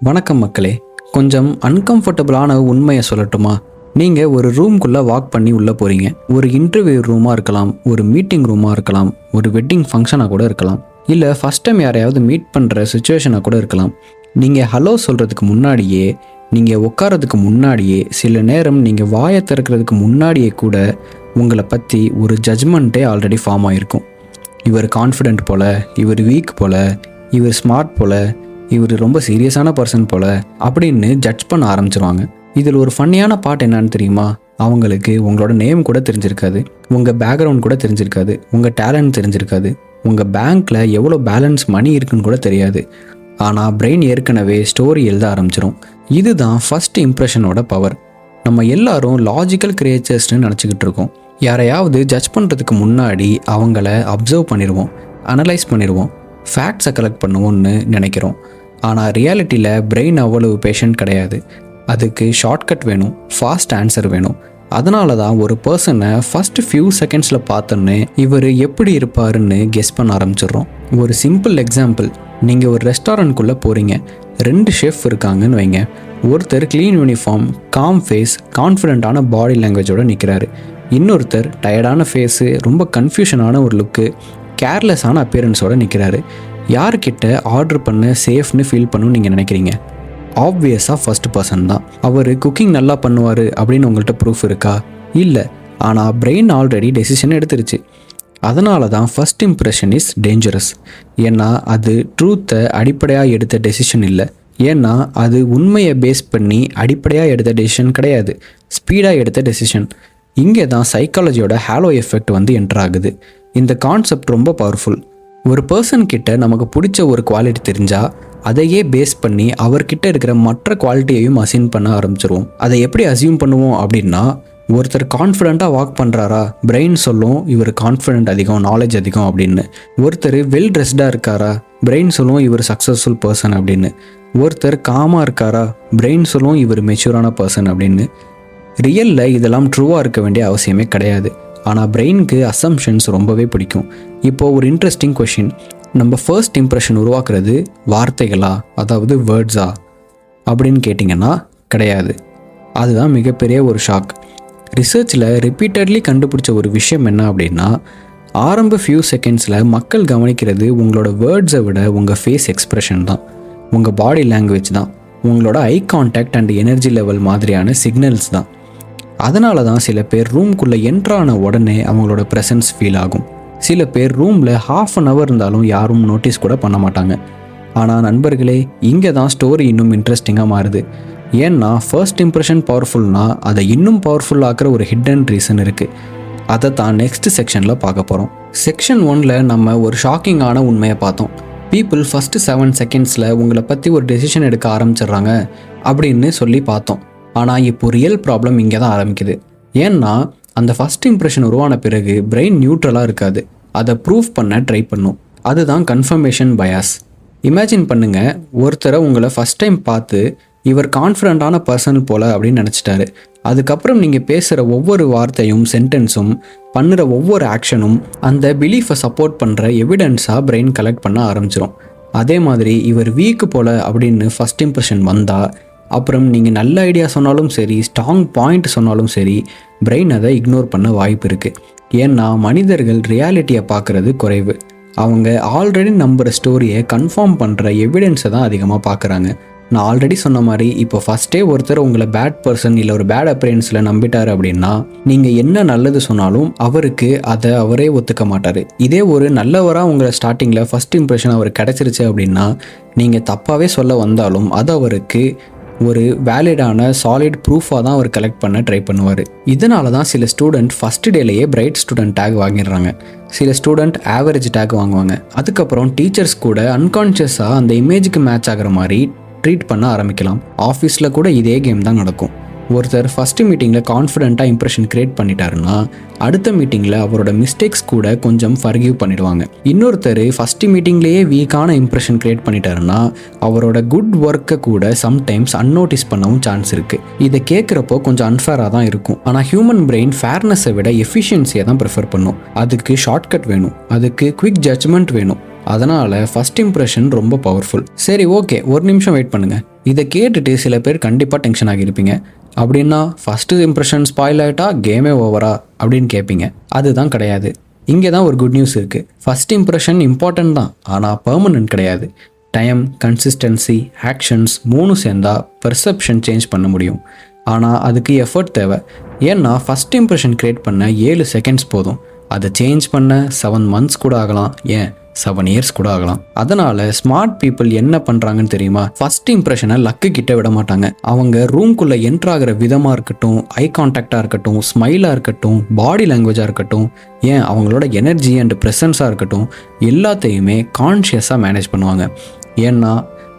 வணக்கம் மக்களே. கொஞ்சம் அன்கம்ஃபர்டபுளான உண்மையை சொல்லட்டுமா? நீங்கள் ஒரு ரூம்குள்ளே வாக் பண்ணி உள்ளே போகிறீங்க. ஒரு இன்டர்வியூ ரூமாக இருக்கலாம், ஒரு மீட்டிங் ரூமாக இருக்கலாம், ஒரு வெட்டிங் ஃபங்க்ஷனாக கூட இருக்கலாம், இல்லை ஃபஸ்ட் டைம் யாரையாவது மீட் பண்ணுற சுச்சுவேஷனாக கூட இருக்கலாம். நீங்கள் ஹலோ சொல்கிறதுக்கு முன்னாடியே, நீங்கள் உட்காரதுக்கு முன்னாடியே, சில நேரம் நீங்கள் வாயை திறக்கிறதுக்கு முன்னாடியே கூட உங்களை பற்றி ஒரு ஜட்ஜ்மெண்ட்டே ஆல்ரெடி ஃபார்ம் ஆகிருக்கும். இவர் கான்ஃபிடென்ட் போல், இவர் வீக் போல், இவர் ஸ்மார்ட் போல், இவர் ரொம்ப சீரியஸான பர்சன் போல் அப்படின்னு ஜட்ஜ் பண்ண ஆரம்பிச்சிருவாங்க. இதில் ஒரு ஃபன்னியான பார்ட் என்னன்னு தெரியுமா? அவங்களுக்கு உங்களோட நேம் கூட தெரிஞ்சிருக்காது, உங்கள் பேக்ரவுண்ட் கூட தெரிஞ்சிருக்காது, உங்கள் டேலண்ட் தெரிஞ்சிருக்காது, உங்கள் பேங்க்கில் எவ்வளோ பேலன்ஸ் மணி இருக்குன்னு கூட தெரியாது. ஆனால் பிரெயின் ஏற்கனவே ஸ்டோரி எழுத ஆரம்பிச்சிடும். இதுதான் ஃபர்ஸ்ட் இம்ப்ரெஷனோட பவர். நம்ம எல்லாரும் லாஜிக்கல் கிரியேச்சர்ஸ்னு நினச்சிக்கிட்டு இருக்கோம். யாரையாவது ஜட்ஜ் பண்ணுறதுக்கு முன்னாடி அவங்கள அப்சர்வ் பண்ணிடுவோம், அனலைஸ் பண்ணிடுவோம், ஃபேக்ட்ஸை கலெக்ட் பண்ணுவோம்னு நினைக்கிறோம். ஆனால் ரியாலிட்டியில் பிரெயின் அவ்வளவு பேஷண்ட் கிடையாது. அதுக்கு ஷார்ட்கட் வேணும், ஃபாஸ்ட் ஆன்சர் வேணும். அதனால தான் ஒரு பர்சனை ஃபஸ்ட்டு ஃபியூ செகண்ட்ஸில் பார்த்தோன்னே இவர் எப்படி இருப்பாருன்னு கெஸ் பண்ண ஆரம்பிச்சிடுறோம். ஒரு சிம்பிள் எக்ஸாம்பிள், நீங்கள் ஒரு ரெஸ்டாரண்ட்குள்ளே போகிறீங்க. 2 ஷெஃப் இருக்காங்கன்னு வைங்க. ஒருத்தர் க்ளீன் யூனிஃபார்ம், காம் ஃபேஸ், கான்ஃபிடென்ட்டான பாடி லாங்குவேஜோடு நிற்கிறாரு. இன்னொருத்தர் டயர்டான ஃபேஸு, ரொம்ப கன்ஃபியூஷனான ஒரு லுக்கு, கேர்லெஸ்ஸான அப்பியரன்ஸோடு நிற்கிறாரு. யார்கிட்ட ஆர்டர் பண்ண சேஃப்னு ஃபீல் பண்ணணும்னு நீங்கள் நினைக்கிறீங்க? ஆப்வியஸாக ஃபர்ஸ்ட் பர்சன் தான். அவர் குக்கிங் நல்லா பண்ணுவார் அப்படின்னு உங்கள்கிட்ட ப்ரூஃப் இருக்கா? இல்லை. ஆனால் பிரெயின் ஆல்ரெடி டெசிஷன் எடுத்துருச்சு. அதனால தான் ஃபர்ஸ்ட் இம்ப்ரெஷன் இஸ் டேஞ்சரஸ். ஏன்னா அது ட்ரூத்தை அடிப்படையாக எடுத்த டெசிஷன் இல்லை. ஏன்னா அது உண்மையை பேஸ் பண்ணி அடிப்படையாக எடுத்த டெசிஷன் கிடையாது, ஸ்பீடாக எடுத்த டெசிஷன். இங்கே தான் சைக்காலஜியோட ஹாலோ எஃபெக்ட் வந்து என்டர் ஆகுது. இந்த கான்செப்ட் ரொம்ப பவர்ஃபுல். ஒரு பர்சன் கிட்ட நமக்கு பிடிச்ச ஒரு குவாலிட்டி தெரிஞ்சால் அதையே பேஸ் பண்ணி அவர்கிட்ட இருக்கிற மற்ற குவாலிட்டியையும் அசைன் பண்ண ஆரம்பிச்சிருவோம். அதை எப்படி அசியூம் பண்ணுவோம் அப்படின்னா, ஒருத்தர் கான்ஃபிடென்ட்டாக வாக் பண்ணுறாரா, பிரெயின் சொல்லும் இவர் கான்ஃபிடென்ட் அதிகம், நாலேஜ் அதிகம் அப்படின்னு. ஒருத்தர் வெல் ட்ரெஸ்டாக இருக்காரா, பிரெயின் சொல்லும் இவர் சக்ஸஸ்ஃபுல் பர்சன் அப்படின்னு. ஒருத்தர் காமாக இருக்காரா, பிரெயின் சொல்லும் இவர் மெச்சூரான பர்சன் அப்படின்னு. ரியலில் இதெல்லாம் ட்ரூவாக இருக்க வேண்டிய அவசியமே கிடையாது. ஆனால் பிரெயினுக்கு அசம்ஷன்ஸ் ரொம்பவே பிடிக்கும். இப்போது ஒரு இன்ட்ரெஸ்டிங் கொஷின், நம்ம ஃபர்ஸ்ட் இம்ப்ரெஷன் உருவாக்குறது வார்த்தைகளா, அதாவது வேர்ட்ஸா அப்படின்னு கேட்டிங்கன்னா கிடையாது. அதுதான் மிகப்பெரிய ஒரு ஷாக். ரிசர்ச்சில் ரிப்பீட்டட்லி கண்டுபிடிச்ச ஒரு விஷயம் என்ன அப்படின்னா, ஆரம்ப ஃபியூ செகண்ட்ஸில் மக்கள் கவனிக்கிறது உங்களோட வேர்ட்ஸை விட உங்கள் ஃபேஸ் எக்ஸ்ப்ரெஷன் தான், உங்கள் பாடி லாங்குவேஜ் தான், உங்களோட eye contact and energy level மாதிரியான சிக்னல்ஸ் தான். அதனால தான் சில பேர் ரூம்குள்ளே என்ட்ரான உடனே அவங்களோட ப்ரெசன்ஸ் ஃபீல் ஆகும். சில பேர் ரூமில் ½ அன் ஹவர் இருந்தாலும் யாரும் நோட்டீஸ் கூட பண்ண மாட்டாங்க. ஆனால் நண்பர்களே, இங்கே தான் ஸ்டோரி இன்னும் இன்ட்ரெஸ்டிங்காக மாறுது. ஏன்னா ஃபர்ஸ்ட் இம்ப்ரெஷன் பவர்ஃபுல்னா அதை இன்னும் பவர்ஃபுல் ஆக்கிற ஒரு ஹிடன் ரீசன் இருக்குது. அதை தான் நெக்ஸ்ட் செக்ஷனில் பார்க்க போகிறோம். செக்ஷன் 1ல் நம்ம ஒரு ஷாக்கிங்கான உண்மையை பார்த்தோம். பீப்புள் ஃபஸ்ட்டு 7 செகண்ட்ஸில் உங்களை பற்றி ஒரு டெசிஷன் எடுக்க ஆரம்பிச்சிடுறாங்க அப்படின்னு சொல்லி பார்த்தோம். ஆனால் இப்போ ரியல் ப்ராப்ளம் இங்கே தான் ஆரம்பிக்குது. ஏன்னா அந்த ஃபஸ்ட் இம்ப்ரெஷன் உருவான பிறகு பிரெயின் நியூட்ரலாக இருக்காது, அதை ப்ரூவ் பண்ண ட்ரை பண்ணும். அதுதான் கன்ஃபர்மேஷன் பயாஸ். இமேஜின் பண்ணுங்கள், ஒருத்தரை உங்களை ஃபஸ்ட் டைம் பார்த்து இவர் கான்ஃபிடென்ட்டான பர்சன் போல் அப்படின்னு நினச்சிட்டாரு. அதுக்கப்புறம் நீங்கள் பேசுகிற ஒவ்வொரு வார்த்தையும், சென்டென்ஸும், பண்ணுற ஒவ்வொரு ஆக்ஷனும் அந்த பிலீஃபை சப்போர்ட் பண்ணுற எவிடன்ஸாக பிரெயின் கலெக்ட் பண்ண ஆரம்பிச்சிடும். அதே மாதிரி இவர் வீக்கு போல் அப்படின்னு ஃபஸ்ட் இம்ப்ரெஷன் வந்தால், அப்புறம் நீங்கள் நல்ல ஐடியா சொன்னாலும் சரி, ஸ்ட்ராங் பாயிண்ட் சொன்னாலும் சரி, பிரெயின் அதை இக்னோர் பண்ண வாய்ப்பு இருக்குது. ஏன்னா மனிதர்கள் ரியாலிட்டியை பார்க்குறது குறைவு. அவங்க ஆல்ரெடி நம்புகிற ஸ்டோரியை கன்ஃபார்ம் பண்ணுற எவிடன்ஸை தான் அதிகமாக பார்க்குறாங்க. நான் ஆல்ரெடி சொன்ன மாதிரி, இப்போ ஃபஸ்ட்டே ஒருத்தர் உங்களை பேட் பர்சன் இல்லை ஒரு பேட் அப்பியரன்ஸில் நம்பிட்டார் அப்படின்னா, நீங்கள் என்ன நல்லது சொன்னாலும் அவருக்கு அதை அவரே ஒத்துக்க மாட்டார். இதே ஒரு நல்லவராக உங்களை ஸ்டார்டிங்கில் ஃபஸ்ட் இம்ப்ரெஷன் அவர் கிடச்சிருச்சு அப்படின்னா, நீங்கள் தப்பாகவே சொல்ல வந்தாலும் அது அவருக்கு ஒரு வேலிடான சாலிட் ப்ரூஃபாக தான் அவர் கலெக்ட் பண்ண ட்ரை பண்ணுவார். இதனால தான் சில ஸ்டூடெண்ட் ஃபஸ்ட் டேலேயே பிரைட் ஸ்டூடெண்ட் டேக் வாங்கிடுறாங்க, சில ஸ்டூடெண்ட் ஆவரேஜ் டேக் வாங்குவாங்க. அதுக்கப்புறம் டீச்சர்ஸ் கூட அன்கான்ஷியஸாக அந்த இமேஜுக்கு மேட்ச் ஆகிற மாதிரி ட்ரீட் பண்ண ஆரம்பிக்கலாம். ஆஃபீஸில் கூட இதே கேம் தான் நடக்கும். ஒருத்தர் ஃபஸ்ட்டு மீட்டிங்கில் கான்ஃபிடென்ட்டாக இம்ப்ரெஷன் க்ரியேட் பண்ணிட்டாருன்னா, அடுத்த மீட்டிங்கில் அவரோட மிஸ்டேக்ஸ் கூட கொஞ்சம் ஃபர்கிவ் பண்ணிடுவாங்க. இன்னொருத்தர் ஃபஸ்ட்டு மீட்டிங்லேயே வீக்கான இம்ப்ரெஷன் க்ரியேட் பண்ணிட்டாருன்னா, அவரோட குட் ஒர்க்கை கூட சம்டைம்ஸ் அன்னோட்டிஸ் பண்ணவும் சான்ஸ் இருக்குது. இதை கேட்குறப்போ கொஞ்சம் அன்ஃபேராக தான் இருக்கும். ஆனால் ஹியூமன் பிரெயின் ஃபேர்னஸை விட எஃபிஷியன்சியை தான் ப்ரிஃபர் பண்ணும். அதுக்கு ஷார்ட்கட் வேணும், அதுக்கு குவிக் ஜட்ஜ்மெண்ட் வேணும். அதனால் ஃபஸ்ட் இம்ப்ரெஷன் ரொம்ப பவர்ஃபுல். சரி ஓகே, ஒரு நிமிஷம் வெயிட் பண்ணுங்கள். இதை கேட்டுட்டு சில பேர் கண்டிப்பாக டென்ஷன் ஆகியிருப்பீங்க. அப்படின்னா ஃபஸ்ட்டு இம்ப்ரெஷன் ஸ்பாயில் ஆகிட்டா கேமே ஓவரா அப்படின்னு கேட்பீங்க. அதுதான் கிடையாது. இங்கே தான் ஒரு குட் நியூஸ் இருக்குது. ஃபஸ்ட் இம்ப்ரெஷன் இம்பார்ட்டன்ட் தான், ஆனால் பெர்மனன்ட் கிடையாது. டைம், கன்சிஸ்டன்சி, ஆக்ஷன்ஸ் 3 சேர்ந்தா பெர்செப்ஷன் சேஞ்ச் பண்ண முடியும். ஆனால் அதுக்கு எஃபர்ட் தேவை. ஏன்னா ஃபஸ்ட் இம்ப்ரெஷன் க்ரியேட் பண்ண 7 செகண்ட்ஸ் போதும். அதை சேஞ்ச் பண்ண 7 மந்த்ஸ் கூட ஆகலாம், ஏன் 7 இயர்ஸ் கூட ஆகலாம். அதனால் ஸ்மார்ட் பீப்புள் என்ன பண்ணுறாங்கன்னு தெரியுமா? ஃபஸ்ட் இம்ப்ரெஷனை லக்கு கிட்ட விட மாட்டாங்க. அவங்க ரூம்குள்ளே என்ட்ராகிற விதமாக இருக்கட்டும், ஐ கான்டாக்டாக இருக்கட்டும், ஸ்மைலாக இருக்கட்டும், பாடி லாங்குவேஜாக இருக்கட்டும், ஏன் அவங்களோட எனர்ஜி அண்ட் ப்ரெசன்ஸாக இருக்கட்டும், எல்லாத்தையுமே கான்ஷியஸாக மேனேஜ் பண்ணுவாங்க. ஏன்னா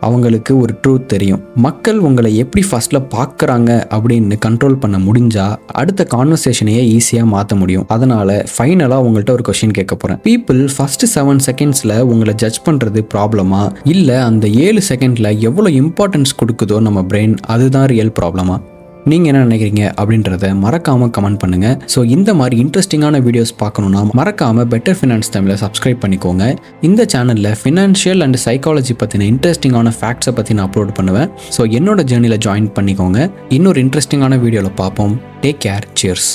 அவங்களுக்கு ஒரு ட்ரூத் தெரியும். மக்கள் உங்களை எப்படி ஃபர்ஸ்ட்ல பார்க்குறாங்க அப்படின்னு கண்ட்ரோல் பண்ண முடிஞ்சா அடுத்த கான்வர்சேஷனையே ஈஸியாக மாற்ற முடியும். அதனால ஃபைனலாக உங்கள்கிட்ட ஒரு கொஸ்டின் கேட்க போகிறேன். பீப்புள் ஃபர்ஸ்ட் 7 செகண்ட்ஸில் உங்களை ஜட்ஜ் பண்ணுறது ப்ராப்ளமா, இல்லை அந்த 7 செகண்டில் எவ்வளோ இம்பார்ட்டன்ஸ் கொடுக்குதோ நம்ம பிரெயின், அதுதான் ரியல் ப்ராப்ளமா? நீங்கள் என்ன நினைக்கிறீங்க அப்படின்றத மறக்காமல் கமெண்ட் பண்ணுங்கள். ஸோ இந்த மாதிரி இன்ட்ரெஸ்டிங்கான வீடியோஸ் பார்க்கணுன்னா மறக்காமல் பெட்டர் ஃபினான்ஸ் தமிழை சப்ஸ்கிரைப் பண்ணிக்கோங்க. இந்த சேனலில் ஃபினான்ஷியல் அண்ட் சைக்காலஜி பற்றின இன்ட்ரெஸ்டிங்கான ஃபேக்ட்ஸை பற்றி நான் அப்லோட் பண்ணுவேன். ஸோ என்னோட ஜேர்னியில் ஜாயின் பண்ணிக்கோங்க. இன்னொரு இன்ட்ரெஸ்டிங்கான வீடியோவில் பார்ப்போம். Take care. சியர்ஸ்.